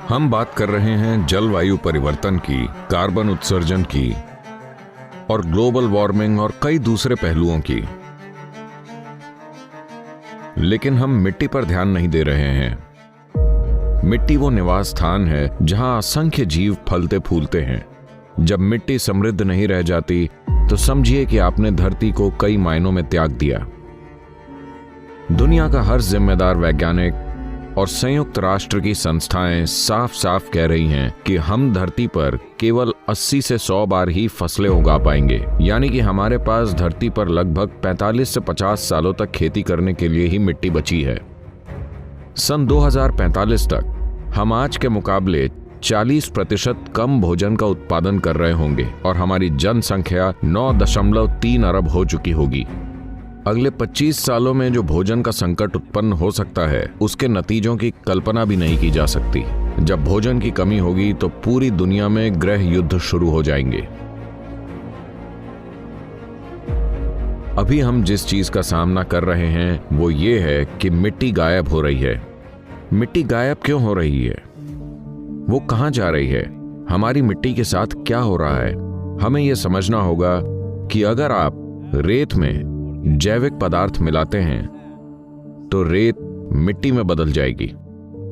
हम बात कर रहे हैं जलवायु परिवर्तन की, कार्बन उत्सर्जन की और ग्लोबल वार्मिंग और कई दूसरे पहलुओं की। लेकिन हम मिट्टी पर ध्यान नहीं दे रहे हैं। मिट्टी वो निवास स्थान है जहां असंख्य जीव फलते फूलते हैं। जब मिट्टी समृद्ध नहीं रह जाती तो समझिए कि आपने धरती को कई मायनों में त्याग दिया। दुनिया का हर जिम्मेदार वैज्ञानिक और संयुक्त राष्ट्र की संस्थाएं साफ साफ कह रही हैं कि हम धरती पर केवल 80 से 100 बार ही फसलें उगा पाएंगे, यानी कि हमारे पास धरती पर लगभग 45 से 50 सालों तक खेती करने के लिए ही मिट्टी बची है। सन 2045 तक हम आज के मुकाबले 40% कम भोजन का उत्पादन कर रहे होंगे और हमारी जनसंख्या 9.3 अरब हो चुकी होगी। अगले 25 सालों में जो भोजन का संकट उत्पन्न हो सकता है, उसके नतीजों की कल्पना भी नहीं की जा सकती। जब भोजन की कमी होगी तो पूरी दुनिया में गृह युद्ध शुरू हो जाएंगे। अभी हम जिस चीज का सामना कर रहे हैं वो ये है कि मिट्टी गायब हो रही है। मिट्टी गायब क्यों हो रही है? वो कहां जा रही है? हमारी मिट्टी के साथ क्या हो रहा है? हमें यह समझना होगा कि अगर आप रेत में जैविक पदार्थ मिलाते हैं तो रेत मिट्टी में बदल जाएगी।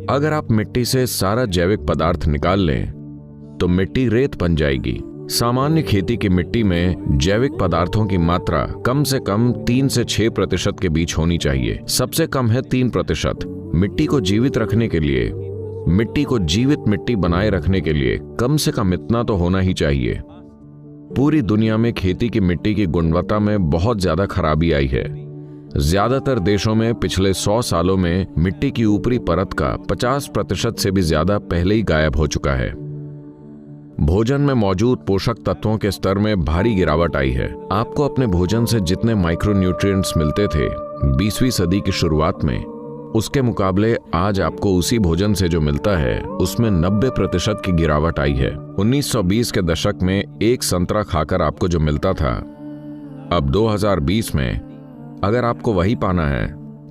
अगर आप मिट्टी से सारा जैविक पदार्थ निकाल लें तो मिट्टी रेत बन जाएगी। सामान्य खेती की मिट्टी में जैविक पदार्थों की मात्रा कम से कम 3 से 6% के बीच होनी चाहिए। सबसे कम है 3%। मिट्टी को जीवित रखने के लिए, मिट्टी को जीवित मिट्टी बनाए रखने के लिए कम से कम इतना तो होना ही चाहिए। पूरी दुनिया में खेती की मिट्टी की गुणवत्ता में बहुत ज्यादा खराबी आई है। ज्यादातर देशों में पिछले 100 सालों में मिट्टी की ऊपरी परत का 50% से भी ज्यादा पहले ही गायब हो चुका है। भोजन में मौजूद पोषक तत्वों के स्तर में भारी गिरावट आई है। आपको अपने भोजन से जितने माइक्रोन्यूट्रिएंट्स मिलते थे 20वीं सदी की शुरुआत में, उसके मुकाबले आज आपको उसी भोजन से जो मिलता है उसमें 90% की गिरावट आई है। 1920 के दशक में एक संतरा खाकर आपको जो मिलता था, अब 2020 में अगर आपको वही पाना है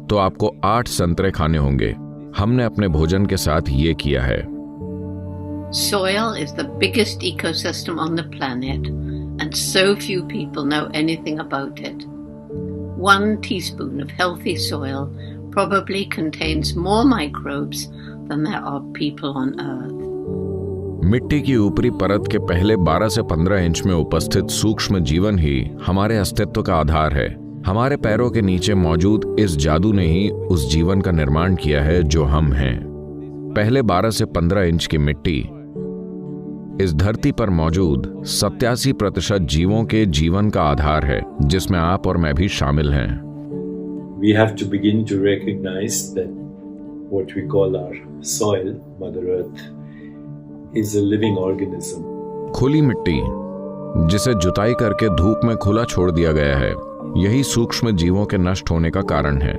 तो आपको 8 संतरे खाने होंगे। हमने अपने भोजन के साथ ये किया है। Soil is the biggest ecosystem on the planet and so few people know anything about it. 1 teaspoon of healthy soil probably contains more microbes than there are people on earth. मिट्टी की ऊपरी परत के पहले 12 से 15 इंच में उपस्थित सूक्ष्म जीवन ही हमारे अस्तित्व का आधार है। हमारे पैरों के नीचे मौजूद इस जादू ने ही उस जीवन का निर्माण किया है जो हम हैं। पहले 12 से 15 इंच की मिट्टी इस धरती पर मौजूद 87% जीवों के जीवन का आधार है, जिसमें आप और मैं भी शामिल हैं। We have to begin to recognize that what we call our soil, Mother Earth, is a living organism. खुली मिट्टी, जिसे जुताई करके धूप में खुला छोड़ दिया गया है, यही सूक्ष्म जीवों के नष्ट होने का कारण है।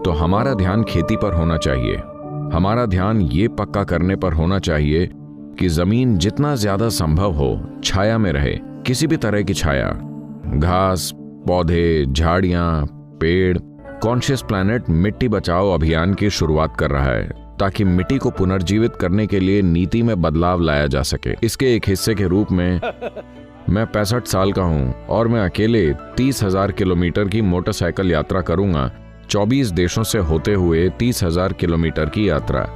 तो हमारा ध्यान खेती पर होना चाहिए। हमारा ध्यान ये पक्का करने पर होना चाहिए कि जमीन जितना ज्यादा संभव हो छाया में रहे। किसी भी तरह की छाया, घास, पौधे, झाड़ियां, पेड़। कॉन्शियस प्लैनेट मिट्टी बचाओ अभियान की शुरुआत कर रहा है ताकि मिट्टी को पुनर्जीवित करने के लिए नीति में बदलाव लाया जा सके। इसके एक हिस्से के रूप में मैं 65 साल का हूं और मैं अकेले 30,000 किलोमीटर की मोटरसाइकिल यात्रा करूंगा। 24 देशों से होते हुए 30,000 किलोमीटर की यात्रा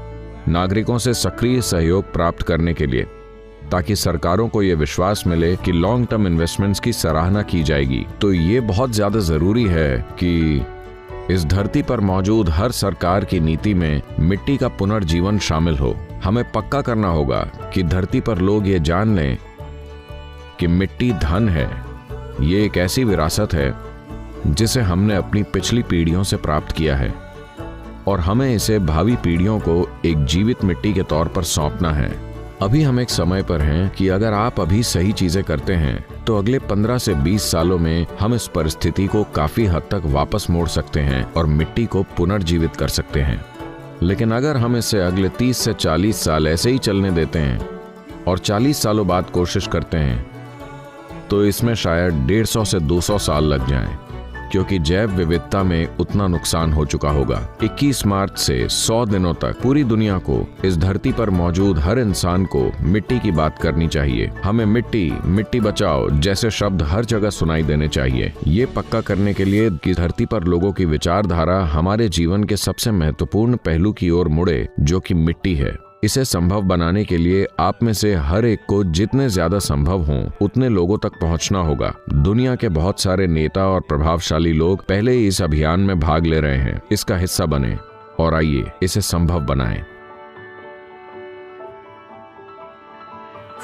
नागरिकों से सक्रिय सहयोग प्राप्त करने के लिए, ताकि सरकारों को यह विश्वास मिले कि लॉन्ग टर्म इन्वेस्टमेंट्स की सराहना की जाएगी। तो ये बहुत ज्यादा जरूरी है कि इस धरती पर मौजूद हर सरकार की नीति में मिट्टी का पुनर्जीवन शामिल हो। हमें पक्का करना होगा कि धरती पर लोग ये जान लें कि मिट्टी धन है। ये एक ऐसी विरासत है जिसे हमने अपनी पिछली पीढ़ियों से प्राप्त किया है और हमें इसे भावी पीढ़ियों को एक जीवित मिट्टी के तौर पर सौंपना है। अभी हम एक समय पर हैं कि अगर आप अभी सही चीजें करते हैं तो अगले 15 से 20 सालों में हम इस परिस्थिति को काफी हद तक वापस मोड़ सकते हैं और मिट्टी को पुनर्जीवित कर सकते हैं। लेकिन अगर हम इसे अगले 30 से 40 साल ऐसे ही चलने देते हैं और 40 सालों बाद कोशिश करते हैं तो इसमें शायद 150 से 200 साल लग जाएं। क्योंकि जैव विविधता में उतना नुकसान हो चुका होगा। 21 मार्च से 100 दिनों तक पूरी दुनिया को, इस धरती पर मौजूद हर इंसान को मिट्टी की बात करनी चाहिए। हमें मिट्टी, मिट्टी बचाओ जैसे शब्द हर जगह सुनाई देने चाहिए। ये पक्का करने के लिए कि धरती पर लोगों की विचारधारा हमारे जीवन के सबसे महत्वपूर्ण पहलू की ओर मुड़े, जो कि मिट्टी है। इसे संभव बनाने के लिए आप में से हर एक को जितने ज्यादा संभव हों उतने लोगों तक पहुंचना होगा। दुनिया के बहुत सारे नेता और प्रभावशाली लोग पहले ही इस अभियान में भाग ले रहे हैं। इसका हिस्सा बने और आइए इसे संभव बनाएं।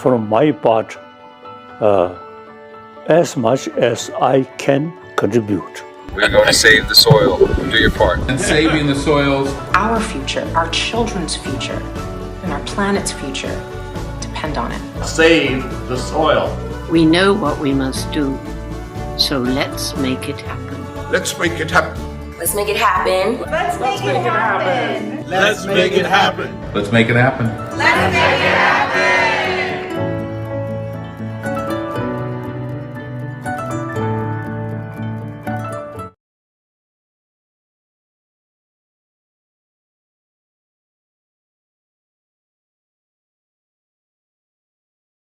From my part, as much as I can contribute. We're going to save the soil. Do your part. And saving the soils. Our future, our children's future, and our planet's future depend on it. Save the soil. We know what we must do, so let's make it happen. Let's make it happen. Let's make it happen. Let's make it happen. Let's make it happen. Let's make it happen.